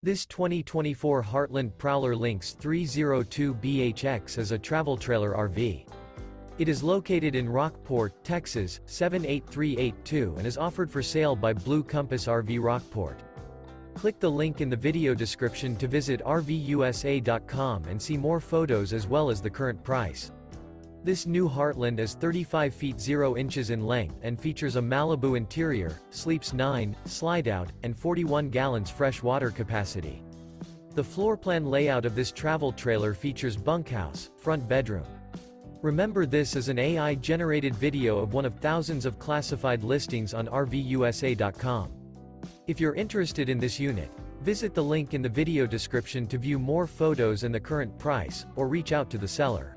This 2024 Heartland Prowler Lynx 302BHX is a travel trailer RV. It is located in Rockport, Texas, 78382 and is offered for sale by Blue Compass RV Rockport. Click the link in the video description to visit RVUSA.com and see more photos as well as the current price. This new Heartland is 35 feet 0 inches in length and features a MALIBU interior, sleeps 9, Slideout, and 41 gallons fresh water capacity. The floor plan layout of this travel trailer features bunkhouse, front bedroom. Remember, this is an AI-generated video of one of thousands of classified listings on RVUSA.com. If you're interested in this unit, visit the link in the video description to view more photos and the current price, or reach out to the seller.